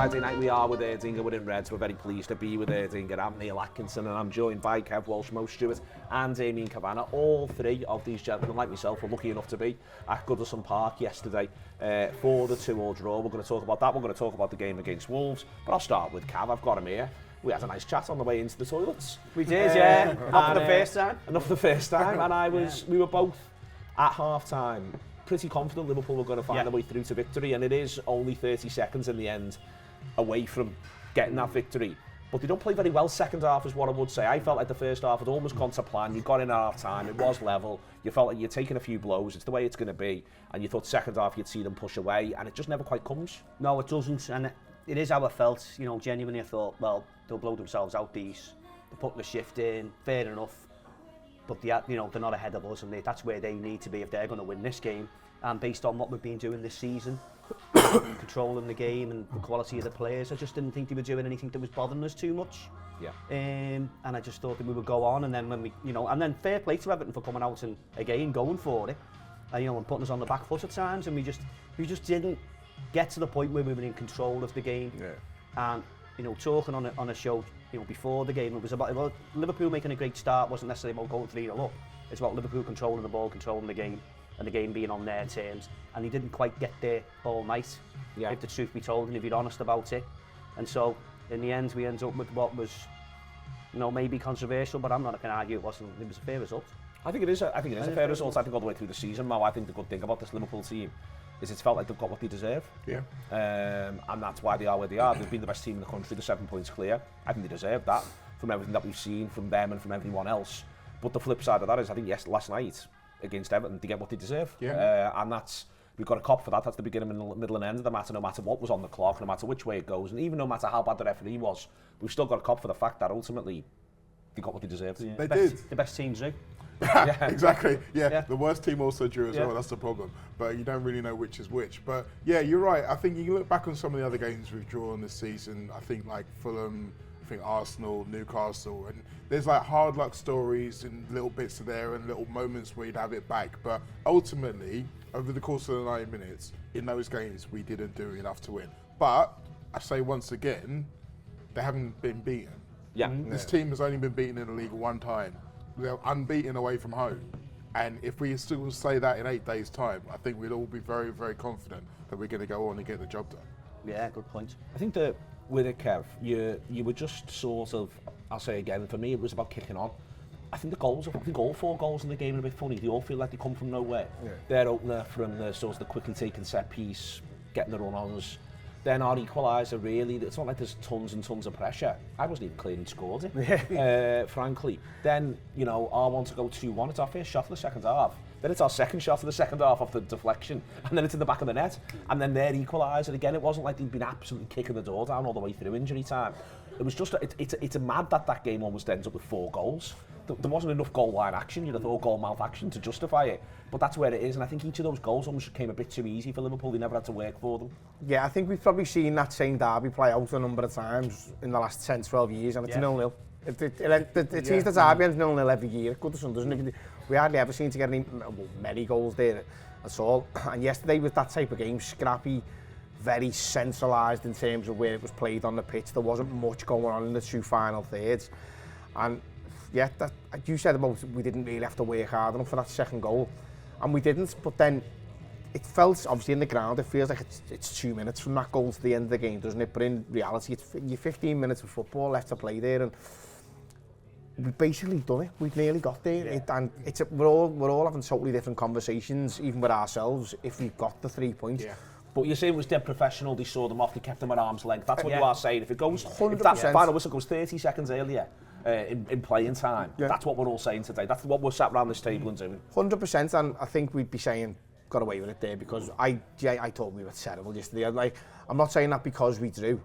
Friday night we are with Erdinger, we're in Reds. We're very pleased to be with Erdinger. I'm Neil Atkinson and I'm joined by Kev Walsh, Mo Stewart and Damian Kavanagh. All three of these gentlemen, like myself, were lucky enough to be at Goodison Park yesterday for the 2-2 draw. We're going to talk about that. We're going to talk about the game against Wolves. But I'll start with Cav. I've got him here. We had a nice chat on the way into the toilets. We did, yeah. Not for the first time. Not for the first time. And we were both at half-time pretty confident Liverpool were going to find their way through to victory, and it is only 30 seconds in the end away from getting that victory. But they don't play very well second half is what I would say. I felt like the first half had almost gone to plan. You got in at half time, it was level. You felt like you're taking a few blows, it's the way it's going to be. And you thought second half you'd see them push away, and it just never quite comes. No, it doesn't, and it is how I felt. You know, genuinely I thought, well, they'll blow themselves out these. They're putting the shift in, fair enough. But they're not ahead of us, and that's where they need to be if they're going to win this game. And based on what we've been doing this season, controlling the game and the quality of the players, I just didn't think they were doing anything that was bothering us too much. Yeah. And I just thought that we would go on, and then when we, and then fair play to Everton for coming out and again going for it, and putting us on the back foot at times, and we just didn't get to the point where we were in control of the game. Yeah. And talking on a show, before the game, it was about Liverpool making a great start. Wasn't necessarily about going 3-0 up. It's about Liverpool controlling the ball, controlling the game, and the game being on their terms. And he didn't quite get there all night, if the truth be told, and if you're honest about it. And so, in the end, we ended up with what was, maybe controversial, but I'm not going to argue it was a fair result. I think it is a fair result. I think all the way through the season, Mo, I think the good thing about this Liverpool team is it's felt like they've got what they deserve. Yeah. And that's why they are where they are. They've been the best team in the country, they're 7 points clear. I think they deserve that from everything that we've seen from them and from everyone else. But the flip side of that is, I think, last night against Everton, they get what they deserve. Yeah. And we've got a cop for that. That's the beginning, middle and end of the matter, no matter what was on the clock, no matter which way it goes. And even no matter how bad the referee was, we've still got a cop for the fact that ultimately they got what they deserved. Yeah. They did. The best teams do. Yeah, exactly. Yeah, the worst team also drew as well. That's the problem. But you don't really know which is which. But yeah, you're right. I think you can look back on some of the other games we've drawn this season. I think like Fulham, I think Arsenal, Newcastle, and there's like hard luck stories and little bits of there and little moments where you'd have it back. But ultimately, over the course of the 90 minutes, in those games, we didn't do enough to win. But I say once again, they haven't been beaten. Yeah. This team has only been beaten in the league one time. They're unbeaten away from home. And if we still say that in 8 days' time, I think we'd all be very, very confident that we're going to go on and get the job done. Yeah, good point. I think that with it, Kev, you were just sort of, I'll say again, for me it was about kicking on. I think all 4 goals in the game are a bit funny. They all feel like they come from nowhere. Yeah. Their opener from the quickly taken set piece, getting the run-ons. Then our equaliser, really, it's not like there's tons and tons of pressure. I wasn't even clear and scored it, frankly. Then, our one to go 2-1, it's our first shot of the second half. Then it's our second shot of the second half off the deflection, and then it's in the back of the net. And then their equaliser, again, it wasn't like they'd been absolutely kicking the door down all the way through injury time. It was just, it's a mad that game almost ends up with 4 goals. There wasn't enough goal line action, or goal mouth action to justify it. But that's where it is, and I think each of those goals almost came a bit too easy for Liverpool. They never had to work for them. Yeah, I think we've probably seen that same derby play out a number of times in the last 10, 12 years, and it's 0-0. It seems the derby ends 0-0 every year at Goodison, doesn't it? We hardly ever seem to get many goals there at all. And yesterday was that type of game, scrappy, very centralised in terms of where it was played on the pitch. There wasn't much going on in the 2 final thirds. And yeah, you said about we didn't really have to work hard enough for that second goal. And we didn't, but then it felt, obviously in the ground, it feels like it's 2 minutes from that goal to the end of the game, doesn't it? But in reality, it's 15 minutes of football left to play there, and we've basically done it. We've nearly got there, and we're all having totally different conversations, even with ourselves, if we've got the 3 points. Yeah. But you're saying it was dead professional, they saw them off, they kept them at arm's length. That's what you are saying. If that final whistle goes 30 seconds earlier in playing time, that's what we're all saying today. That's what we're sat around this table and doing. 100%, and I think we'd be saying, got away with it there, because I thought we were terrible yesterday. I'm not saying that because we drew.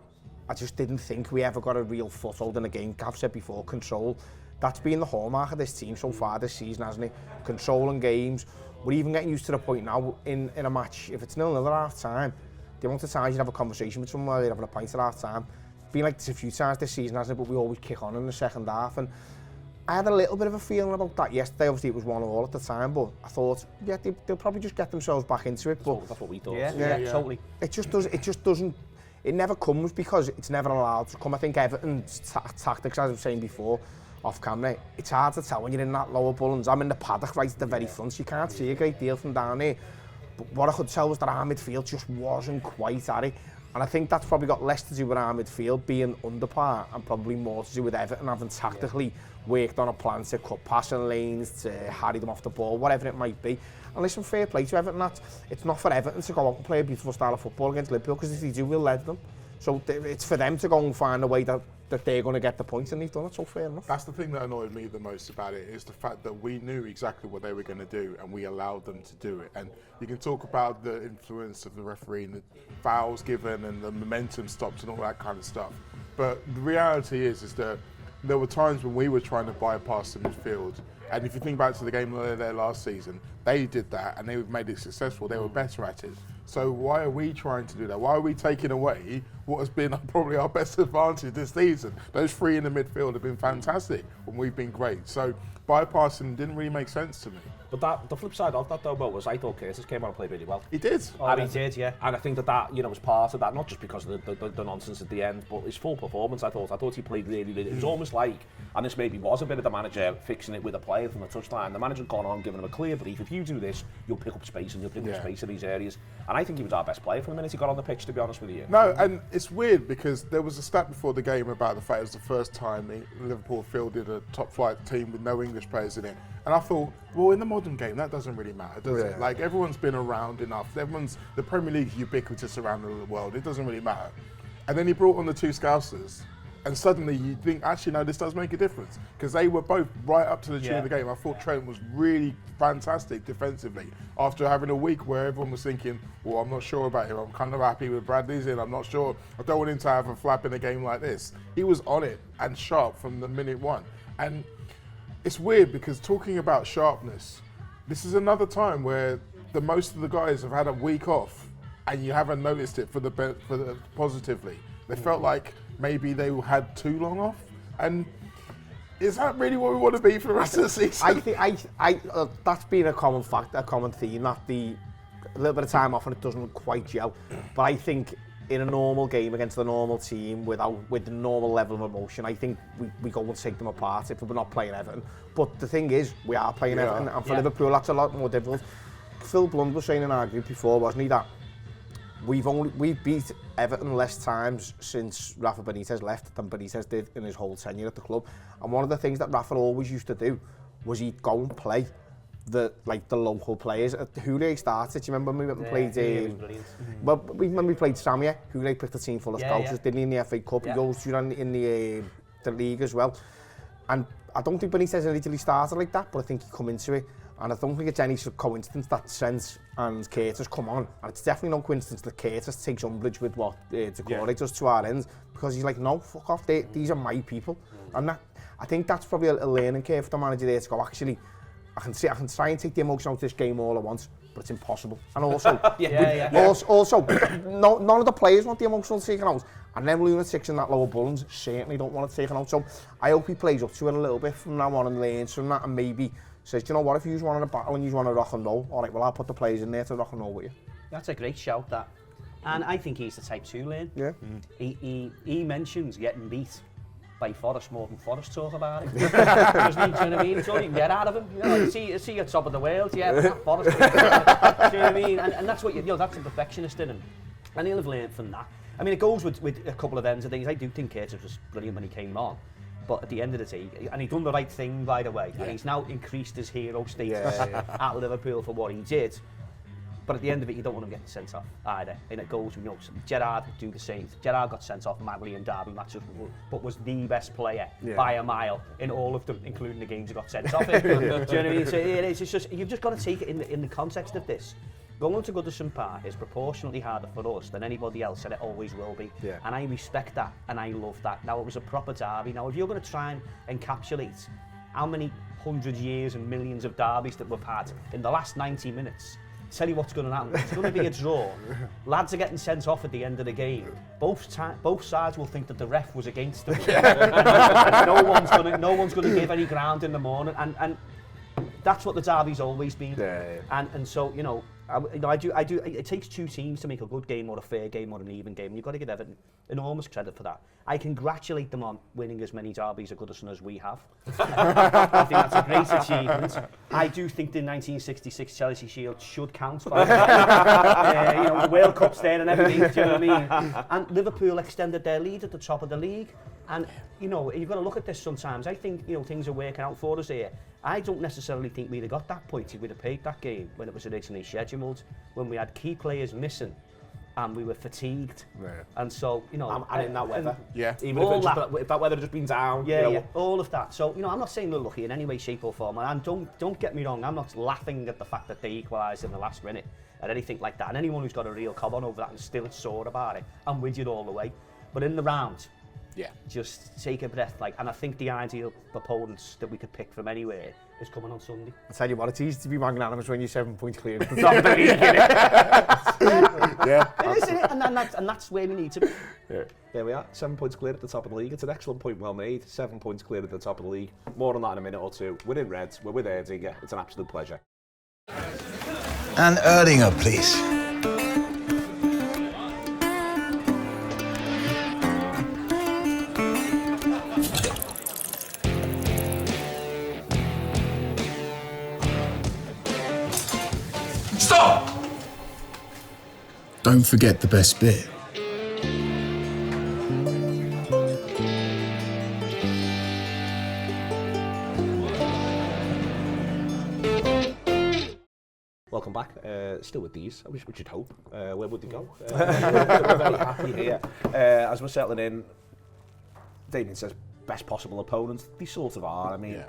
I just didn't think we ever got a real foothold in the game. Gav said before, control. That's been the hallmark of this team so far this season, hasn't it? Controlling games. We're even getting used to the point now in a match, if it's 0-0 at half time, the amount of times you'd have a conversation with someone, you'd have a pint at half time. It's been like this a few times this season, hasn't it? But we always kick on in the second half. And I had a little bit of a feeling about that yesterday. Obviously, it was 1-1 at the time, but I thought, they'll probably just get themselves back into it. But that's what we thought. Yeah, totally. It just doesn't. it never comes because it's never allowed to come. I think Everton's tactics, as I was saying before, off camera, it's hard to tell when you're in that lower Bullens. I'm in the paddock right at the very front, so you can't see a great deal from down there. But what I could tell was that our midfield just wasn't quite at it. And I think that's probably got less to do with our midfield being under par and probably more to do with Everton having tactically worked on a plan to cut passing lanes, to harry them off the ball, whatever it might be. And listen, fair play to Everton, it's not for Everton to go out and play a beautiful style of football against Liverpool, because if they do, we'll lead them. So it's for them to go and find a way that they're going to get the points, and they've done it, so fair enough. That's the thing that annoyed me the most about it, is the fact that we knew exactly what they were going to do and we allowed them to do it. And you can talk about the influence of the referee and the fouls given and the momentum stopped and all that kind of stuff. But the reality is that there were times when we were trying to bypass the midfield. And if you think back to the game there last season, they did that and they made it successful. They were better at it. So why are we trying to do that? Why are we taking away what has been probably our best advantage this season? Those three in the midfield have been fantastic when we've been great. So bypassing didn't really make sense to me. But the flip side of that though, Mo, was I thought Curtis came on and played really well. He did. He did, yeah. And I think that was part of that, not just because of the nonsense at the end, but his full performance. I thought he played really, really. It was almost like, and this maybe was a bit of the manager fixing it with a player from the touchline. The manager had gone on, giving him a clear brief. If you do this, you'll pick up space and you'll pick up space in these areas. And I think he was our best player from the minute he got on the pitch, to be honest with you. No, and it's weird because there was a stat before the game about the fact it was the first time Liverpool fielded a top flight team with no English players in it. And I thought, well, in the modern game, that doesn't really matter, does it? Like, everyone's been around enough. The Premier League is ubiquitous around the world. It doesn't really matter. And then he brought on the two Scousers. And suddenly you think, actually, no, this does make a difference. Because they were both right up to the tune of the game. I thought Trent was really fantastic defensively. After having a week where everyone was thinking, well, I'm not sure about him. I'm kind of happy with Bradley's in. I'm not sure. I don't want him to have a flap in a game like this. He was on it and sharp from the minute one. And it's weird because talking about sharpness, this is another time where most of the guys have had a week off and you haven't noticed it for the positively. They felt like maybe they had too long off, and is that really what we want to be for the rest of the season? I think that's been a common fact, a common theme, that a little bit of time off and it doesn't quite gel. But I think in a normal game against a normal team with the normal level of emotion, I think we go and take them apart if we're not playing Everton. But the thing is, we are playing Everton, and for Liverpool that's a lot more difficult. Phil Blunt was saying in our group before, wasn't he, that we've beat Everton less times since Rafa Benitez left than Benitez did in his whole tenure at the club. And one of the things that Rafa always used to do was he'd go and play the local players. Julio started, do you remember when we went and played when we played Samia, Julio picked a team full of scousers, didn't he, in the FA Cup? He goes through in the league as well. And I don't think Benitez originally started like that, but I think he come into it. And I don't think it's any coincidence that Trent and Curtis come on. And it's definitely no coincidence that Curtis takes umbrage with what Decore does to our ends, because he's like, no, fuck off, these are my people. And I think that's probably a learning curve for the manager there to go, actually, I can try and take the emotion out of this game all at once, but it's impossible. And also, also, none of the players want the emotional taken out, and them lunatics in that lower Bullens certainly don't want it taken out. So I hope he plays up to it a little bit from now on and learns from that, and maybe says, do you know what, if you want a battle and you want to rock and roll, all right, well, I'll put the players in there to rock and roll with you. That's a great shout, that. And I think he's the type to learn. Yeah. He mentions getting beat by Forest more than Forest talk about it. Do you know what I mean? It's all you can get out of him. You know, you see at top of the world, but not Forest. Do you know what I mean? And that's what that's a perfectionist in him. And he'll have learned from that. I mean, it goes with a couple of ends of things. I do think Curtis was brilliant when he came on. But at the end of the day, and he's done the right thing, by the way, and he's now increased his hero status at Liverpool for what he did. But at the end of it, you don't want him getting sent off either. And it goes, Gerrard would do the same. Gerrard got sent off madly in derby matches, but was the best player by a mile in all of them, including the games he got sent off in. Do you know what I mean? So it's just, you've just got to take it in the context of this. Going to Goodison Park is proportionately harder for us than anybody else, and it always will be. Yeah. And I respect that, and I love that. Now, it was a proper derby. Now, if you're going to try and encapsulate how many 100 years and millions of derbies that we've had in the last 90 minutes, tell you what's going to happen. It's going to be a draw. Lads are getting sent off at the end of the game. Both sides will think that the ref was against them. And no one's going to give any ground in the morning. And that's what the derby's always been. And so, I do. It takes two teams to make a good game or a fair game or an even game. You've got to give Everton enormous credit for that. I congratulate them on winning as many derbies at Goodison as we have. I think that's a great achievement. I do think the 1966 Chelsea Shield should count. By the way. You know, the World Cup's there and everything. Do you know what I mean? And Liverpool extended their lead at the top of the league. And you know, you've got to look at this sometimes. I think things are working out for us here. I don't necessarily think we'd have got that point if we'd have played that game when it was originally scheduled, when we had key players missing and we were fatigued. Yeah. And so, and in that weather. Yeah. Even if that weather had just been down. Yeah, all of that. So, I'm not saying we're lucky in any way, shape or form. And don't get me wrong, I'm not laughing at the fact that they equalised in the last minute or anything like that. And anyone who's got a real cob on over that and still sore about it, I'm with you all the way. But in the round, just take a breath. And I think the ideal opponents that we could pick from anywhere is coming on Sunday. I tell you what, it's easy to be magnanimous when you're 7 points clear at the top of the league, innit? Yeah. It is, isn't it? And that's where we need to be. Yeah. There we are, 7 points clear at the top of the league. It's an excellent point well made. 7 points clear at the top of the league. More on that in a minute or two. We're in Reds, we're with Erdinger. It's an absolute pleasure. And Erdinger, please. Stop! Don't forget the best bit. Welcome back. Still with these, I wish we should hope. Where would they go? We're very happy here. As we're settling in, Damian says best possible opponents. They sort of are. I mean,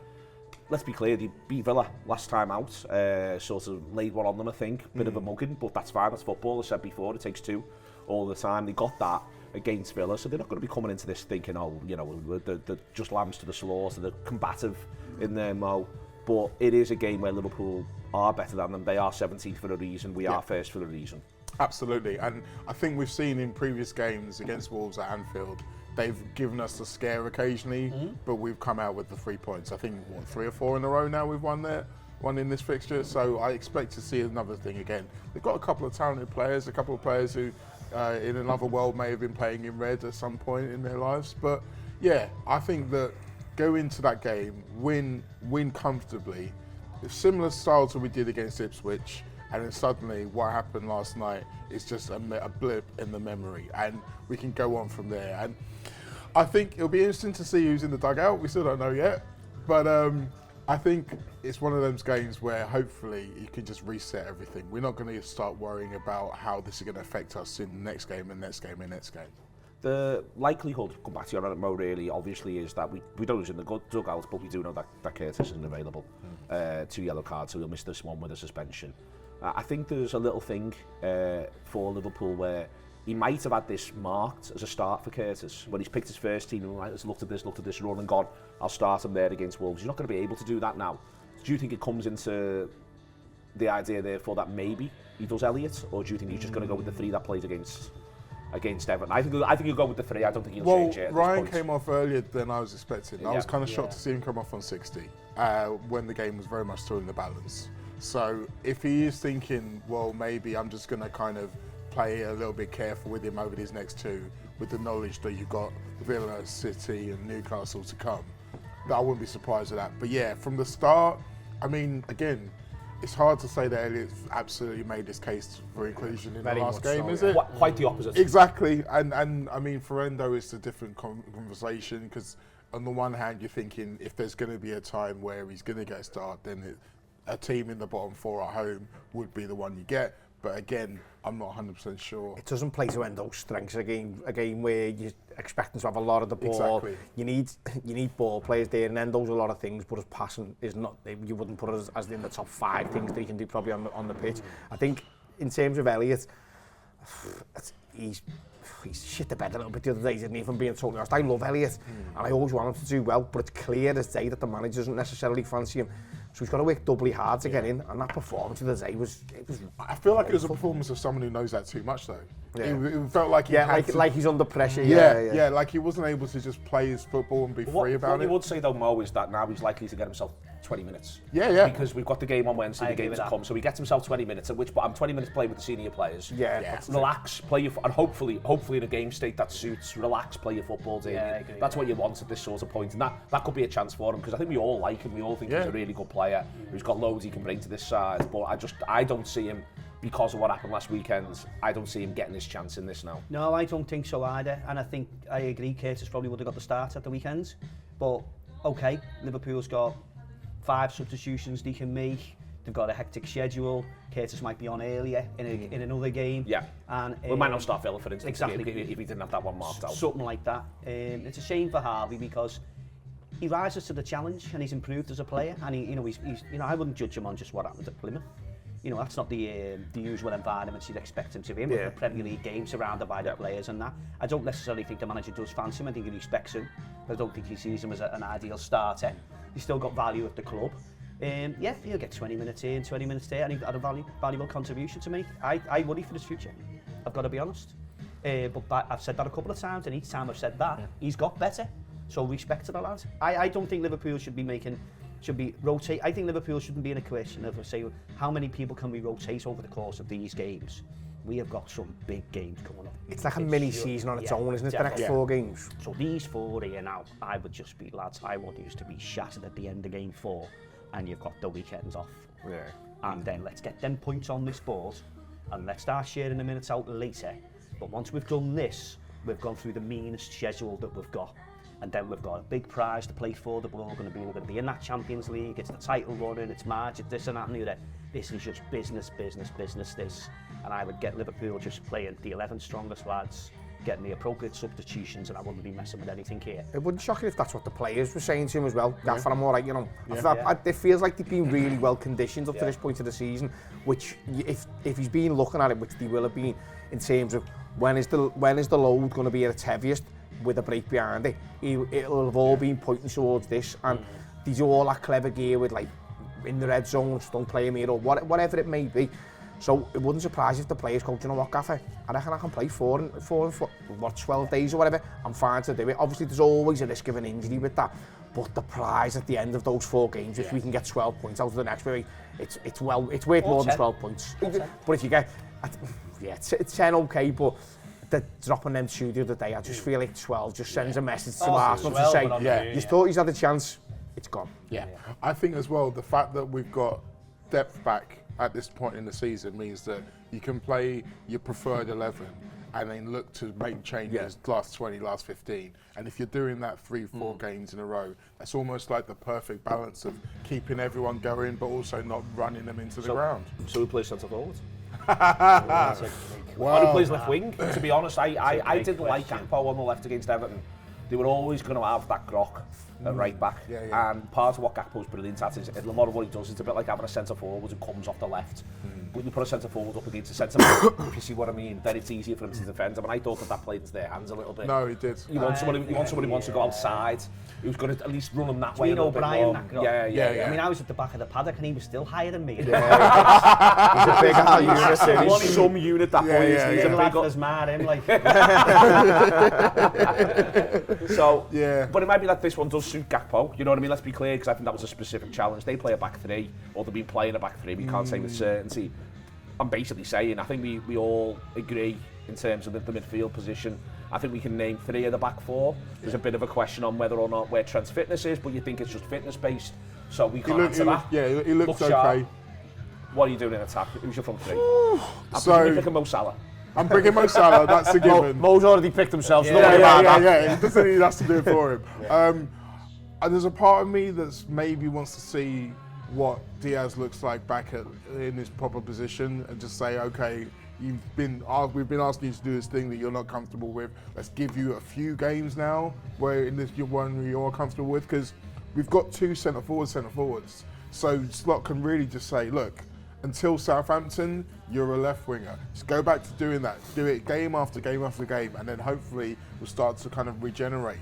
let's be clear, they beat Villa last time out, sort of laid one on them, I think. Bit of a mugging, but that's fine, that's football. I said before, it takes two all the time. They got that against Villa, so they're not going to be coming into this thinking, they're just lambs to the slaughter, they're combative in their mo. But it is a game where Liverpool are better than them. They are 17th for a reason, we are first for a reason. Absolutely, and I think we've seen in previous games against Wolves at Anfield, they've given us the scare occasionally, but we've come out with the 3 points. I think, 3 or 4 in a row now we've won there, one in this fixture, so I expect to see another thing again. They've got a couple of talented players, a couple of players who in another world may have been playing in red at some point in their lives, but yeah, I think that go into that game, win comfortably, similar style to what we did against Ipswich, and then suddenly what happened last night is just a blip in the memory, and we can go on from there. And I think it'll be interesting to see who's in the dugout. We still don't know yet, but I think it's one of those games where hopefully you can just reset everything. We're not going to start worrying about how this is going to affect us in the next game and next game and next game. The likelihood, come back to your Mo really, obviously is that we don't lose in the dugout, but we do know that Curtis isn't available. 2 yellow cards, so he'll miss this one with a suspension. I think there's a little thing for Liverpool where he might have had this marked as a start for Curtis. When he's picked his first team and has looked at this run and gone, I'll start him there against Wolves. He's not going to be able to do that now. Do you think it comes into the idea therefore that maybe he does Elliott, or do you think he's just going to go with the 3 that played against Everton? I think he'll go with the 3. I don't think he'll change it. Ryan came off earlier than I was expecting. I was kind of shocked to see him come off on 60 when the game was very much still in the balance. So if he is thinking, well, maybe I'm just going to kind of play a little bit careful with him over these next 2, with the knowledge that you've got Villa, City and Newcastle to come, I wouldn't be surprised at that. But yeah, from the start, I mean, again, it's hard to say that Elliott's absolutely made this case for inclusion in the last game, is it? Quite the opposite. Exactly, and I mean, for Endo, it's a different conversation, because on the one hand, you're thinking if there's going to be a time where he's going to get a start, then a team in the bottom 4 at home would be the one you get. But again, I'm not 100% sure. It doesn't play to Endo's strengths, a game where you expect him to have a lot of the ball. Exactly. You need ball players there, and Endo's a lot of things, but his passing is not. You wouldn't put it as in the top 5 things that he can do probably on the pitch. I think in terms of Elliott, he's shit the bed a little bit the other day, didn't he? If I'm being totally honest, I love Elliott, and I always want him to do well, but it's clear as day that the manager doesn't necessarily fancy him. So he's got to work doubly hard to get in, and that performance of the day was. I feel like it was a performance of someone who knows that too much, though. Yeah. It felt like like he's under pressure. Yeah, like he wasn't able to just play his football and be free about it. What you would say though, Mo, is that now he's likely to get himself 20 minutes. Yeah. Because we've got the game on Wednesday, the game to come. So he gets himself 20 minutes, at which point I'm 20 minutes playing with the senior players. Yeah. Relax, play your and hopefully in a game state that suits. Relax, play your football, Damian. That's what you want at this sort of point, and that could be a chance for him, because I think we all like him. We all think he's a really good player who's got loads he can bring to this side. But I don't see him, because of what happened last weekend. I don't see him getting his chance in this now. No, I don't think so either. And I think I agree. Curtis probably would have got the start at the weekend. But okay, Liverpool's got 5 substitutions they can make. They've got a hectic schedule. Curtis might be on earlier in another game. Yeah. And we might not start Villa, for instance, exactly, if he didn't have that one marked out. Something like that. It's a shame for Harvey, because he rises to the challenge and he's improved as a player. And he's I wouldn't judge him on just what happened at Plymouth. That's not the usual environment you'd expect him to be in, with the Premier League game surrounded by the players and that. I don't necessarily think the manager does fancy him. I think he respects him, but I don't think he sees him as an ideal starter. He's still got value at the club. He'll get 20 minutes here and 20 minutes there, and he's had a valuable contribution to make. I worry for his future, I've got to be honest. But I've said that a couple of times, and each time I've said that, he's got better. So respect to the lad. I don't think Liverpool should be rotate. I think Liverpool shouldn't be in a question of, say, how many people can we rotate over the course of these games. We have got some big games coming up. It's like a mini season on its own, isn't it? The next 4 games. So these 4 here now, I would just be, lads, I want you to be shattered at the end of game 4, and you've got the weekends off. Yeah. And then let's get them points on this board, and let's start sharing the minutes out later. But once we've done this, we've gone through the meanest schedule that we've got. And then we've got a big prize to play for. We're going to be in that Champions League. It's the title running. It's March. It's this and that and the other. This is just business. This. And I would get Liverpool just playing the 11 strongest lads, getting the appropriate substitutions, and I wouldn't be messing with anything here. It wouldn't shock you if that's what the players were saying to him as well. Gaffer, I'm all right, it feels like they've been really well conditioned up to this point of the season, which if he's been looking at it, which they will have been, in terms of when is the load going to be at its heaviest, with a break behind it, it'll have all been pointing towards this, and they do all that clever gear with, like, in the red zone, just don't play him here, or whatever it may be. So it wouldn't surprise if the players go, do you know what, Gaffer, I reckon I can play 12 days or whatever, I'm fine to do it. Obviously there's always a risk of an injury with that, but the prize at the end of those 4 games, if we can get 12 points out of the next week, it's worth more than 12 points. But if you get, 10 okay, but dropping them 2 the other day, I just feel like 12 just sends a message to Arsenal to say, you thought he's had a chance, it's gone. Yeah. I think as well, the fact that we've got depth back at this point in the season means that you can play your preferred 11 and then look to make changes last 20, last 15. And if you're doing that 3-4 games in a row, that's almost like the perfect balance of keeping everyone going, but also not running them into the ground. So we play centre forward. Wow. Who plays left wing? To be honest, I didn't like Gakpo on the left against Everton. They were always going to have that Grok at right back. And part of what Gakpo's brilliant at is, a lot of what he does is a bit like having a centre forward who comes off the left. When you put a centre forward up against a centre back, if you see what I mean, then it's easier for him to defend him. And I thought that played into their hands a little bit. No, he did. You want somebody who wants to go outside, who's going to at least run him that way. O'Brien, that Grok. Yeah. I mean, I was at the back of the paddock and he was still higher than me. He's a big unit. Some unit that boy. He's a big as mad, him like. So, but it might be that this one does suit Gakpo, you know what I mean? Let's be clear, because I think that was a specific challenge. They play a back 3, or they've been playing a back 3, we can't say with certainty. I'm basically saying, I think we all agree in terms of the midfield position. I think we can name 3 of the back 4. There's a bit of a question on whether or not where Trent's fitness is, but you think it's just fitness based, so we can't answer that. He looks okay. Sharp. What are you doing in attack? Who's your front 3? I'm picking Mo Salah. I'm bringing Mo Salah, that's a given. Mo's already picked himself, so yeah. He doesn't need us to do it for him. And there's a part of me that's maybe wants to see what Diaz looks like back in his proper position and just say, okay, we've been asking you to do this thing that you're not comfortable with. Let's give you a few games now where in this one you're comfortable with, because we've got 2 centre forwards. So Slot can really just say, look, until Southampton, you're a left winger. Just go back to doing that. Do it game after game after game, and then hopefully we'll start to kind of regenerate.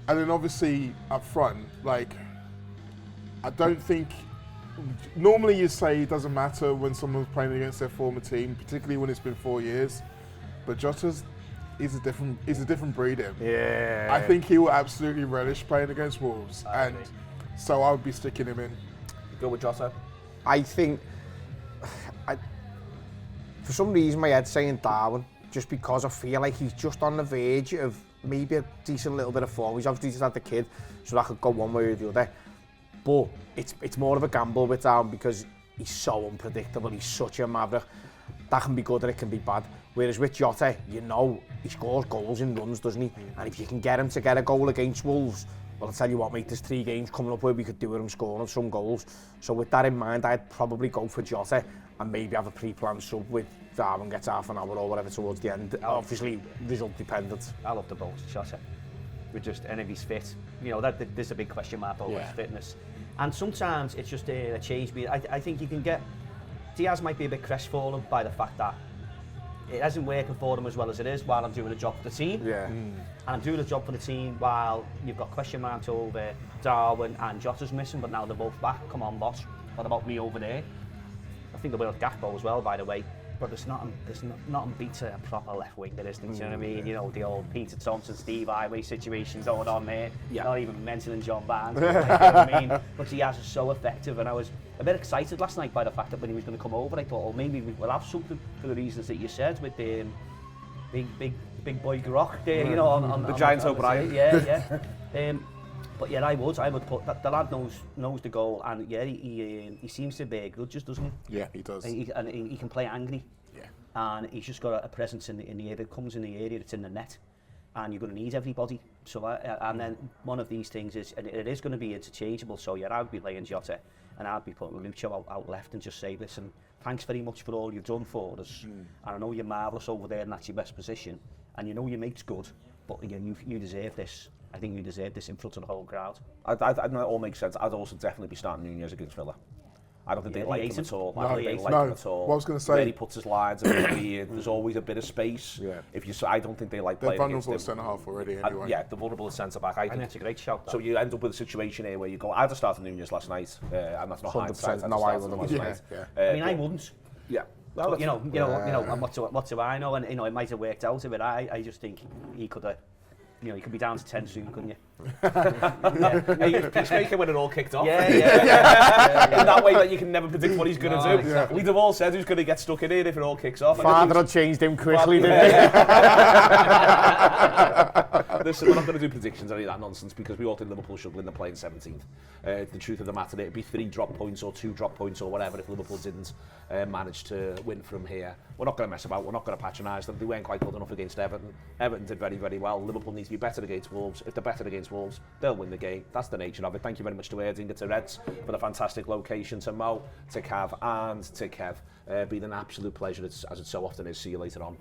And then obviously up front, like, I don't think, normally you say it doesn't matter when someone's playing against their former team, particularly when it's been 4 years, but Jota's, he's a different breed him. Yeah. I think he will absolutely relish playing against Wolves. And So I would be sticking him in. Go with Jota. I think, for some reason my head's saying Darwin, just because I feel like he's just on the verge of maybe a decent little bit of form. He's obviously just had the kid, so that could go one way or the other. But it's more of a gamble with Darwin because he's so unpredictable, he's such a maverick. That can be good and it can be bad. Whereas with Jota, you know, he scores goals in runs, doesn't he? And if you can get him to get a goal against Wolves, well, I'll tell you what, mate, there's 3 games coming up where we could do with him scoring some goals. So with that in mind, I'd probably go for Jota and maybe have a pre-planned sub with Darwin gets half an hour or whatever towards the end. Obviously, result dependent. I love the both, Jota. And if he's fit, you know, there's a big question mark over his fitness. And sometimes it's just a change. I think you can get... Diaz might be a bit crestfallen by the fact that it isn't working for them as well as it is while I'm doing a job for the team. Yeah. And I'm doing a job for the team while you've got question marks over Darwin and Jota's missing, but now they're both back. Come on, boss. What about me over there? I think they'll be Gakpo as well, by the way. But there's nothing beats a proper left wing, there isn't. Do you know what I mean? You know, the old Peter Thompson, Steve Highway situation going on there. Yeah. Not even mentioning John Barnes. You know what I mean? But Diaz is so effective, and I was a bit excited last night by the fact that when he was going to come over, I thought, oh, maybe we'll have something for the reasons that you said with the big boy Groch there, you know, on the Giants O'Brien. Yeah. But yeah, I would put that. The lad knows the goal, and yeah, he seems to bear grudges, doesn't he? Yeah, he does. And he can play angry. Yeah. And he's just got a presence in the area. If it comes in the area, it's in the net, and you're going to need everybody. So and then one of these things is, and it is going to be interchangeable. So yeah, I'd be playing Jota, and I'd be putting Lucho out left and just say, listen, thanks very much for all you've done for us, and I know you're marvellous over there, and that's your best position, and you know your mate's good, but you deserve this. I think you deserve this in front of the whole crowd. I know it all makes sense. I'd also definitely be starting Nunez against Villa. I don't think they like him at all. I don't think they like him at all. What I was going to say, where he puts his lines, there's always a bit of space. Yeah. I don't think they like playing against him. They're vulnerable at centre half already anyway. Yeah, they're vulnerable at centre back. I think that's a great shout. So you end up with a situation here where you go, I'd have started Nunez last night, and that's not hindsight. No, I wouldn't. I mean, I wouldn't. Yeah. Well, but, you know, and what do I know? And you know, it might have worked out of it. I just think he could have. You know, you could be down to 10 soon, couldn't you? Hey, peacemaker when it all kicked off. Yeah. In that way that you can never predict what he's going to do. Exactly. We'd have all said who's going to get stuck in here if it all kicks off. Father had changed him quickly, didn't he? Listen, we're not going to do predictions or any of that nonsense because we all think Liverpool should win the play in 17th. The truth of the matter, it'd be 3 drop points or 2 drop points or whatever if Liverpool didn't manage to win from here. We're not going to mess about, we're not going to patronise them. They weren't quite good enough against Everton. Everton did very, very well. Liverpool needs to be better against Wolves. If they're better against Wolves, they'll win the game. That's the nature of it. Thank you very much to Erdinger, to Reds for the fantastic location, to Mo, to Cav and to Kev. Been an absolute pleasure as it so often is. See you later on.